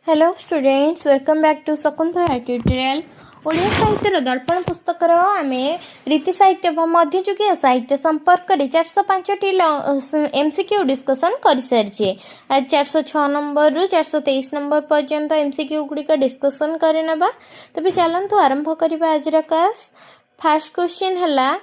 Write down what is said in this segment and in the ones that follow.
Hello students, welcome back to Shakuntala tutorial. Odia साहित्यर दर्पण पुस्तकर आम रीति साहित्य व मध्ययुगीय साहित्य संपर्क में 405 एमसीक्यू डिस्कसन कर सारी। आज 406 नंबर रु 423 नंबर पर्यंत एमसीक्यू गुड़िक डिस्कसन करना। तेज चलतु आरंभ करवा आज क्लास। फास्ट क्वेश्चन है,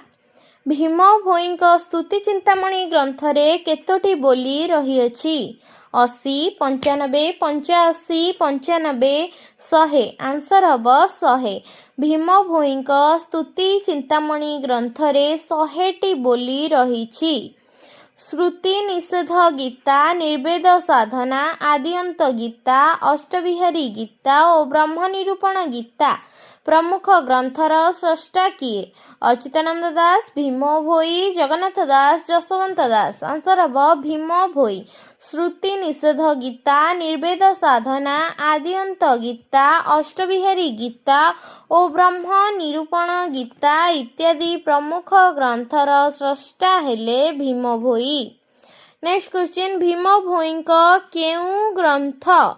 भीम भोई स्तुति चिंतामणि ग्रंथ रे केतोटी बोली रही अछि? 80, 95, 85, 95, 100। आंसर हम 100। भीम भोई स्तुति चिंतामणि ग्रंथ रे 100टी बोली रही। श्रुति निषेध गीता, निर्वेद साधना, आदिअंत गीता, अष्टविहारी गीता और ब्रह्म निरूपण गीता प्रमुख ग्रंथर स्रष्टा किए? अच्युतानंद दास, भीम भोई, जगन्नाथ दास, जसवंत दास। आंसर हम भीम भोई। श्रुति निषेध गीता, निर्वेद साधना, आदिअंत गीता, अष्टविहारी गीता और ब्रह्म निरूपण गीता इत्यादि प्रमुख ग्रंथर स्रष्टा हेले भीम भोई। नेक्स्ट क्वेश्चन, भीम भोई केउं ग्रंथ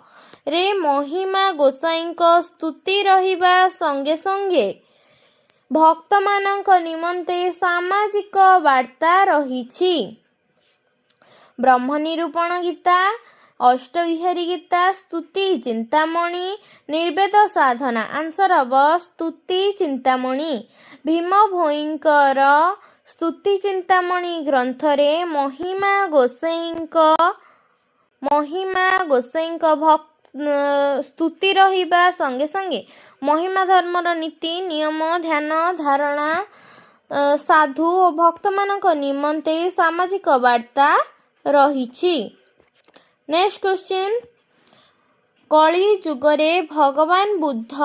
रे महिमा गोसाई स्तुति रहिबा संगे संगे भक्त मानक निमंते सामाजिक वार्ता रहिछि? ब्रह्म निरूपण गीता, अष्टविहारी गीता, स्तुति चिंतामणि, निर्वेद साधना। आंसर हम स्तुति चिंतामणि। भीम भोईंकर स्तुति चिंतामणि ग्रंथ रे महिमा गोसाई भक्त स्तुति रहिबा संगे संगे महिमा धर्मर नीति नियम ध्यान धारणा साधु और भक्त मानक निमंते सामाजिक वार्ता रहिछि। नेक्स्ट क्वेश्चन, कली जुगरे भगवान बुद्ध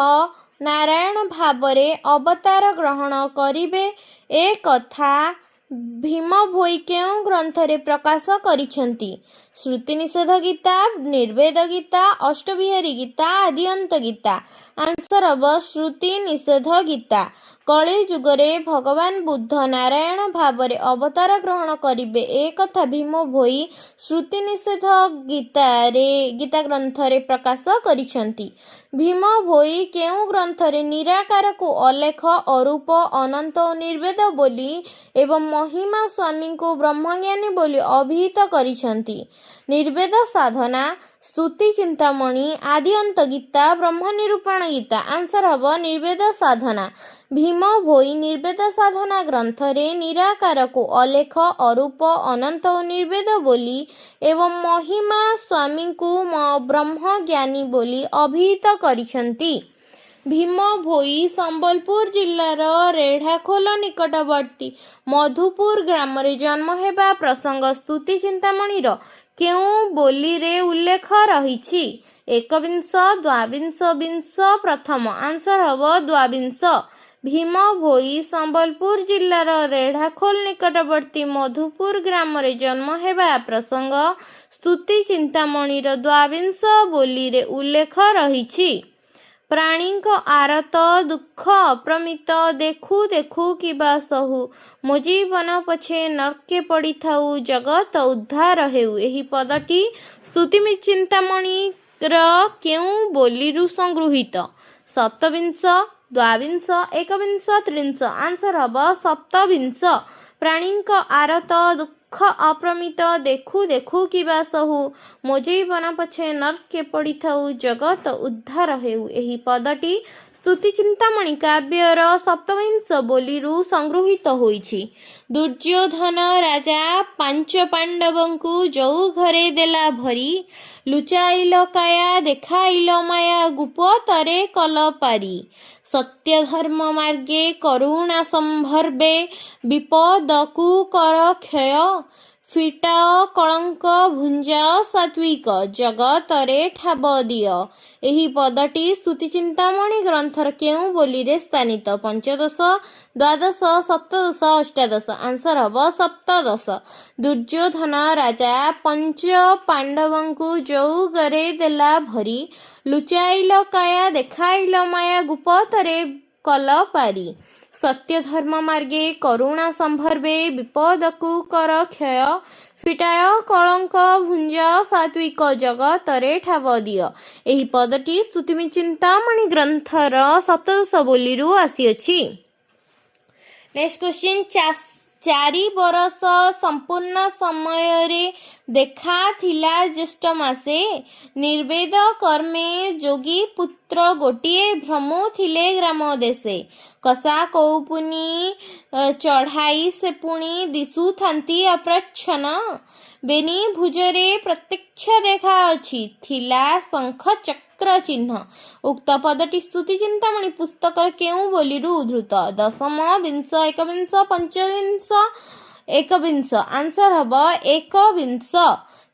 नारायण भावरे अवतार ग्रहण करिवे ए कथा भीम भोई केउं ग्रंथरे प्रकाश करिसेंती? श्रुति निषेध गीता, निर्वेद गीता, अष्टविहारी गीता, आदिअंत गीता। आंसर हम श्रुति निषेध गीता। कली जुगरे भगवान बुद्ध नारायण भावरे अवतार ग्रहण करिवे ए कथा भीम भोई श्रुति निषेध गीता ग्रंथरे प्रकाश करिसेंती। भीम भोई केउं ग्रंथरे निराकार को अलेख, अरूप, अनंत और निर्वेद बोली एवं महिमा स्वामी को ब्रह्मज्ञानी बोली अभिहित करिसेंती? निर्वेद साधना, स्तुति चिंतामणि, आदिअंत गीता, ब्रह्म निरूपण गीता। आंसर हम निर्वेद साधना। भीम भोई निर्वेद साधना ग्रंथ रे निराकार को अलेख, अरूप, अनंत और निर्वेद बोली एवं महिमा स्वामी को ब्रह्मज्ञानी बोली अभिहित करिसेंती। भीम भोई संबलपुर जिल्लार रेढ़ाखोल निकटवर्ती मधुपुर ग्राम रे जन्म हेबा प्रसंग स्तुति चिंतामणिर केउं बोली रे उल्लेख रहिछि? एकविंश, द्वाविंश, विंश, प्रथम। आंसर हम द्वाविंश। भीम भोई संबलपुर जिल्लार रेढ़ाखोल निकटवर्ती मधुपुर ग्राम रे जन्म हेबा प्रसंग स्तुति चिंतामणिर द्वाविंश बोली रे उल्लेख रहिछि। प्राणी आरत दुख अप्रमित देखु देखु किबा सहु मो जीवन पछे नरके पड़ी थाउ जगत उद्धार हेउ। एही पदटी स्तुति चिंतामणि केउं बोलीरु संगृहीत? सप्तविंश, द्वाविंश, एकविंश, त्रिंश। आंसर हम सप्तविंश। प्राणी आरत दुख अप्रमित देखु देखु किबा सहु मो जीवन पछे नरके पड़ी थाउ जगत उद्धार हेउ। एही पदटी स्तुति चिंतामणि काव्यर सप्तविंश बोलीरु संगृहीत होइछि। दुर्योधन राजा पांच पांडवंकु जौ घरे देला भरी लुचाइल काया देखाइल माया गुप्तरे कल पारी। सत्य धर्म मार्गे करुणा संभर्वे विपदकु कर क्षय फिटाओ कलंक भुंजाओ सात्विक जगतरे ठाब दिय। एही पदटी स्तुति चिंतामणि ग्रंथर केउं बोली रे स्थानित? पंचदश, द्वादश, सप्तदश, अष्टादश। आंसर हम सप्तदश। दुर्योधन राजा पंच पांडवंकु जौ घरे देला भरी लुचाइल काया देखाइल माया गुप्तरे कल पारी। सत्य धर्म मार्गे करुणा संभर्वे विपदकु कर क्षय ପିଟାୟ କଳଙ୍କ ଭୁଞ୍ଜ ସାତ୍ବିକ ଜଗତରେ ଠାବ ଦିଅ। ଏହି ପଦଟି ସ୍ତୁତିଚିନ୍ତାମଣି ଗ୍ରନ୍ଥର ସପ୍ତଦଶ ବୋଲିରୁ ଆସିଅଛି। ନେକ୍ସଟ କ୍ୱେଶ୍ଚିନ୍, 4 ବରଷ ସମ୍ପୂର୍ଣ୍ଣ ସମୟରେ ଦେଖାଥିଲା ଜ୍ୟେଷ୍ଠ ମାସେ। ନିର୍ବେଦ କର୍ମେ ଯୋଗୀ ପୁତ୍ର ଗୋଟିଏ ଭ୍ରମୁଥିଲେ ଗ୍ରାମ ଦେଶେ। କଷା କୌପୁନୀ ଚଢ଼ାଇ ସେ ପୁଣି ଦିଶୁଥାନ୍ତି ଅପ୍ରଚ୍ଛନ୍ନ। ବେନି ଭୁଜରେ ପ୍ରତ୍ୟକ୍ଷ ଦେଖାଅଛି ଥିଲା ଶଙ୍ଖ ଚକ୍ର ଚିହ୍ନ। ଉକ୍ତ ପଦଟି ସ୍ତୁତିଚିନ୍ତାମଣି ପୁସ୍ତକର କେଉଁ ବୋଲିରୁ ଉଦ୍ଧୃତ? ଦଶମ, ବିଂଶ, ଏକବିଂଶ, ପଞ୍ଚବିଂଶ, ଏକବିଂଶ। ଆନ୍ସର ହେବ ଏକବିଂଶ।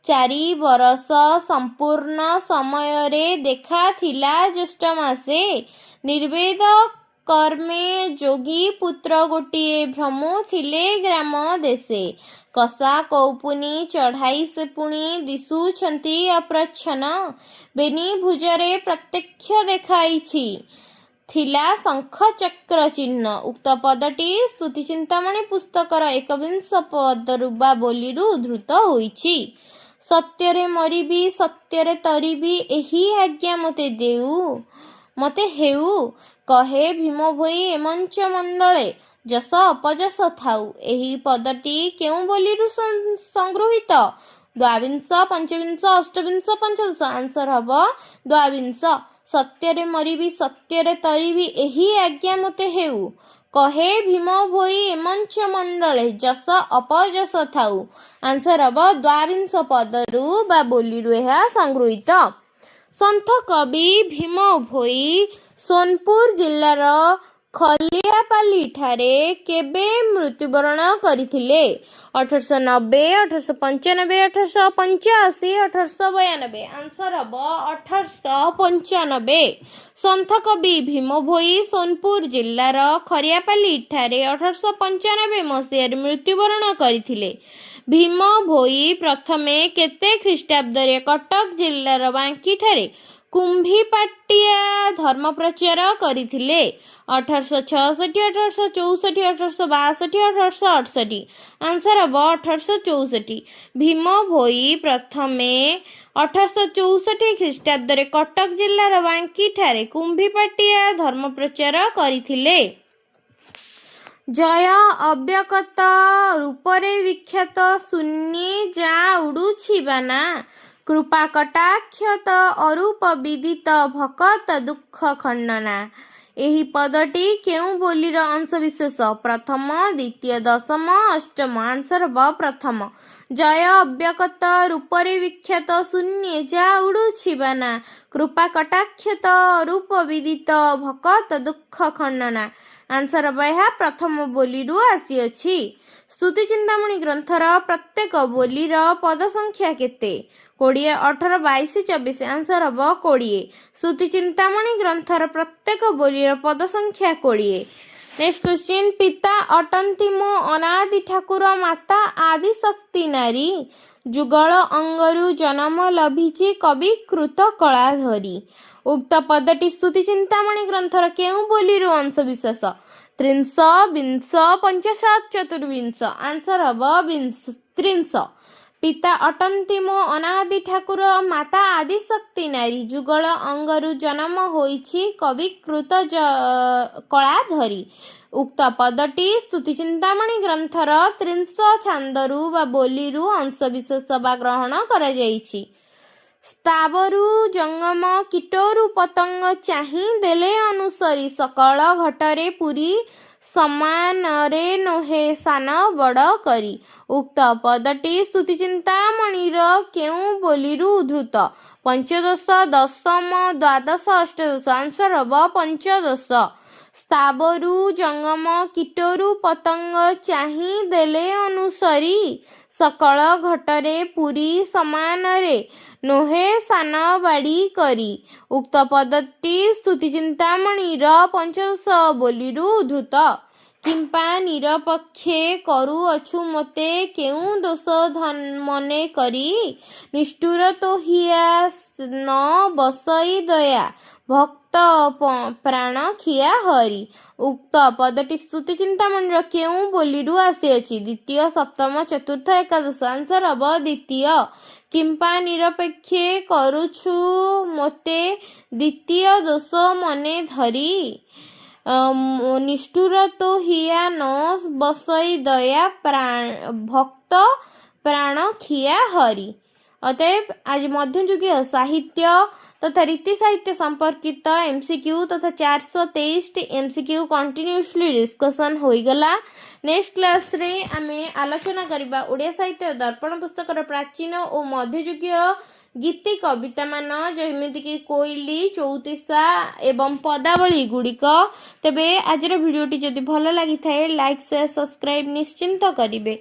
4 ବରଷ ସମ୍ପୂର୍ଣ୍ଣ ସମୟରେ ଦେଖାଥିଲା ଜ୍ୟେଷ୍ଠ ମାସେ। ନିର୍ବେଦ କର୍ମେ ଯୋଗୀ ପୁତ୍ର ଗୋଟିଏ ଭ୍ରମୁଥିଲେ ଗ୍ରାମ ଦେଶେ। କଷା କୌପୁନୀ ଚଢ଼ାଇ ସେ ପୁଣି ଦିଶୁଛନ୍ତି ଅପ୍ରଚ୍ଛନ୍ନ। ବେନି ଭୁଜରେ ପ୍ରତ୍ୟକ୍ଷ ଦେଖାଇଛି ଥିଲା ଶଙ୍ଖ ଚକ୍ର ଚିହ୍ନ। ଉକ୍ତ ପଦଟି ସ୍ତୁତିଚିନ୍ତାମଣି ପୁସ୍ତକର ଏକବିଂଶ ପଦରୁ ବା ବୋଲିରୁ ଉଦ୍ଧୃତ ହୋଇଛି। ସତ୍ୟରେ ମରିବି ସତ୍ୟରେ ତରିବି ଏହି ଆଜ୍ଞା ମୋତେ ହେଉ। କହେ ଭୀମ ଭୋଇ ଏମଞ୍ଚ ମଣ୍ଡଳେ ଯଶ ଅପଯଶ ଥାଉ। ଏହି ପଦଟି କେଉଁ ବୋଲିରୁ ସଂଗୃହୀତ? ଦ୍ୱାବିଂଶ, ପଞ୍ଚବିଂଶ, ଅଷ୍ଟବିଂଶ, ପଞ୍ଚଦଶ। ଆନ୍ସର ହେବ ଦ୍ୱାବିଂଶ। ସତ୍ୟରେ ମରିବି ସତ୍ୟରେ ତରିବି ଏହି ଆଜ୍ଞା ମୋତେ ହେଉ। କହେ ଭୀମ ଭୋଇ ଏମଞ୍ଚ ମଣ୍ଡଳେ ଯଶ ଅପଯଶ ଥାଉ। ଆନ୍ସର ହେବ ଦ୍ୱାବିଂଶ ପଦରୁ ବା ବୋଲିରୁ ଏହା ସଂଗୃହୀତ। ସନ୍ଥ କବି ଭୀମ ଭୋଇ ସୋନପୁର ଜିଲ୍ଲାର ଖଲିଆପାଲିଠାରେ କେବେ ମୃତ୍ୟୁବରଣ କରିଥିଲେ? 1890, 1895, 1885, 1892। ଆନ୍ସର ହେବ 1895। ସନ୍ଥ କବି ଭୀମ ଭୋଇ ସୋନପୁର ଜିଲ୍ଲାର ଖରିଆପାଲିଠାରେ 1895 ମସିହାରେ ମୃତ୍ୟୁବରଣ କରିଥିଲେ। ଭୀମ ଭୋଇ ପ୍ରଥମେ କେତେ ଖ୍ରୀଷ୍ଟାବ୍ଦରେ କଟକ ଜିଲ୍ଲାର ବାଙ୍କିଠାରେ କୁମ୍ଭୀପାଟିଆ ଧର୍ମ ପ୍ରଚାର କରିଥିଲେ? 1866, 1864, 1862, 1868। ଆନ୍ସର ହେବ 1864। ଭୀମ ଭୋଇ ପ୍ରଥମେ 1864 ଖ୍ରୀଷ୍ଟାବ୍ଦରେ କଟକ ଜିଲ୍ଲାର ବାଙ୍କିଠାରେ କୁମ୍ଭୀପାଟିଆ ଧର୍ମ ପ୍ରଚାର କରିଥିଲେ। ଜୟ ଅବ୍ୟକ୍ତ ରୂପରେ ବିଖ୍ୟାତ ଶୂନ୍ୟେ ଯା ଉଡୁଛି ବାନା। କୃପା କଟାକ୍ଷତ ଅରୂପ ବିଦିତ ଭକତ ଦୁଃଖ ଖଣ୍ଡନା। ଏହି ପଦଟି କେଉଁ ବୋଲିର ଅଂଶବିଶେଷ? ପ୍ରଥମ, ଦ୍ୱିତୀୟ, ଦଶମ, ଅଷ୍ଟମ। ଆନ୍ସର ହେବ ପ୍ରଥମ। ଜୟ ଅବ୍ୟକ୍ତ ରୂପରେ ବିଖ୍ୟାତ ଶୂନ୍ୟେ ଯା ଉଡୁଛି ବାନା। କୃପା କଟାକ୍ଷତ ଅରୂପ ବିଦିତ ଭକତ ଦୁଃଖ ଖଣ୍ଡନା। ଆନ୍ସର ହେବ ଏହା ପ୍ରଥମ ବୋଲିରୁ ଆସିଅଛି। ସ୍ତୁତିଚିନ୍ତାମଣି ଗ୍ରନ୍ଥର ପ୍ରତ୍ୟେକ ବୋଲିର ପଦ ସଂଖ୍ୟା କେତେ? 20, 18, 22, 24। ଆନ୍ସର ହେବ 20। ସ୍ତୁତିଚିନ୍ତାମଣି ଗ୍ରନ୍ଥର ପ୍ରତ୍ୟେକ ବୋଲିର ପଦ ସଂଖ୍ୟା 20। ନେକ୍ସଟ କ୍ୱେଶ୍ଚିନ୍, ପିତା ଅଟନ୍ତି ମୋ ଅନାଦି ଠାକୁର ମାତା ଆଦି ଶକ୍ତି ନାରୀ। ଯୁଗଳ ଅଙ୍ଗରୁ ଜନମ ଲଭିଛି କବିକୃତ କଳା ଧରି। ଉକ୍ତ ପଦଟି ସ୍ତୁତିଚିନ୍ତାମଣି ଗ୍ରନ୍ଥର କେଉଁ ବୋଲିରୁ ଅଂଶବିଶେଷ? ତ୍ରିଂଶ, ବିଂଶ, ପଞ୍ଚଶତ, ଚତୁର୍ବିଂଶ। ଆନ୍ସର ହେବ 30। ପିତା ଅଟନ୍ତି ମୋ ଅନାଦି ଠାକୁର ମାତା ଆଦି ଶକ୍ତି ନାରୀ। ଯୁଗଳ ଅଙ୍ଗରୁ ଜନମ ହୋଇଛି କବିକୃତ କଳା ଧରି। ଉକ୍ତ ପଦଟି ସ୍ତୁତିଚିନ୍ତାମଣି ଗ୍ରନ୍ଥର 30 ଛାନ୍ଦରୁ ବା ବୋଲିରୁ ଅଂଶବିଶେଷ ବା ଗ୍ରହଣ କରାଯାଇଛି। ସ୍ଥାବରୁ ଜଙ୍ଗମ କୀଟରୁ ପତଙ୍ଗ ଚାହିଁ ଦେଲେ ଅନୁସରି। ସକଳ ଘଟରେ ପୁରୀ ସମାନରେ ନୋହେ ସାନ ବଡ଼ କରି। ଉକ୍ତ ପଦଟି ସ୍ତୁତିଚିନ୍ତାମଣିର କେଉଁ ବୋଲିରୁ ଉଦ୍ଧୃତ? ପଞ୍ଚଦଶ, ଦଶମ, ଦ୍ୱାଦଶ, ଅଷ୍ଟାଦଶ। ଆନ୍ସର ହେବ ପଞ୍ଚଦଶ। ସ୍ଥାବରୁ ଜଙ୍ଗମ କୀଟରୁ ପତଙ୍ଗ ଚାହିଁ ଦେଲେ ଅନୁସରି। ସକଳ ଘଟରେ ପୁରୀ ସମାନରେ ନୋହେ ସାନ ବାଡ଼ି କରି। ଉକ୍ତ ପଦଟି ସ୍ତୁତିଚିନ୍ତାମଣିର ପଞ୍ଚଦଶ ବୋଲିରୁ ଉଦ୍ଧୃତ। କିମ୍ପା ନିରପେକ୍ଷେ କରୁଅଛୁ ମୋତେ କେଉଁ ଦୋଷ ମନେ କରି। ନିଷ୍ଠୁର ତୋହିଆ ନ ବସଇ ଦୟା ଭକ୍ତ ପ୍ରାଣ ଖିଆ ହରି। ଉକ୍ତ ପଦଟି ସ୍ତୁତି ଚିନ୍ତାମଣିର କେଉଁ ବୋଲିରୁ ଆସିଅଛି? ଦ୍ୱିତୀୟ, ସପ୍ତମ, ଚତୁର୍ଥ, ଏକାଦଶ। ଆନ୍ସର ହବ ଦ୍ୱିତୀୟ। କିମ୍ପା ନିରପେକ୍ଷେ କରୁଛୁ ମୋତେ ଦ୍ୱିତୀୟ ଦୋଷ ମନେ ଧରି। ନିଷ୍ଠୁର ତ ହିଆ ନ ବସଇ ଦୟା ଭକ୍ତ ପ୍ରାଣ ଖିଆ ହରି। ଅତএବ ଆଜି ମଧ୍ୟଯୁଗୀୟ ସାହିତ୍ୟ ତଥା ରୀତି ସାହିତ୍ୟ ସମ୍ପର୍କିତ MCQ ତଥା 423ଟି MCQ କଣ୍ଟିନ୍ୟୁସଲି ଡିସ୍କସନ୍ ହୋଇଗଲା। ନେକ୍ସଟ କ୍ଲାସ୍ରେ ଆମେ ଆଲୋଚନା କରିବା ଓଡ଼ିଆ ସାହିତ୍ୟ ଦର୍ପଣ ପୁସ୍ତକର ପ୍ରାଚୀନ ଓ ମଧ୍ୟଯୁଗୀୟ ଗୀତି କବିତାମାନ, ଯେମିତିକି କୋଇଲି, ଚଉତିଶା ଏବଂ ପଦାବଳୀ ଗୁଡ଼ିକ। ତେବେ ଆଜିର ଭିଡ଼ିଓଟି ଯଦି ଭଲ ଲାଗିଥାଏ ଲାଇକ୍, ସେୟାର, ସବସ୍କ୍ରାଇବ୍ ନିଶ୍ଚିନ୍ତ କରିବେ।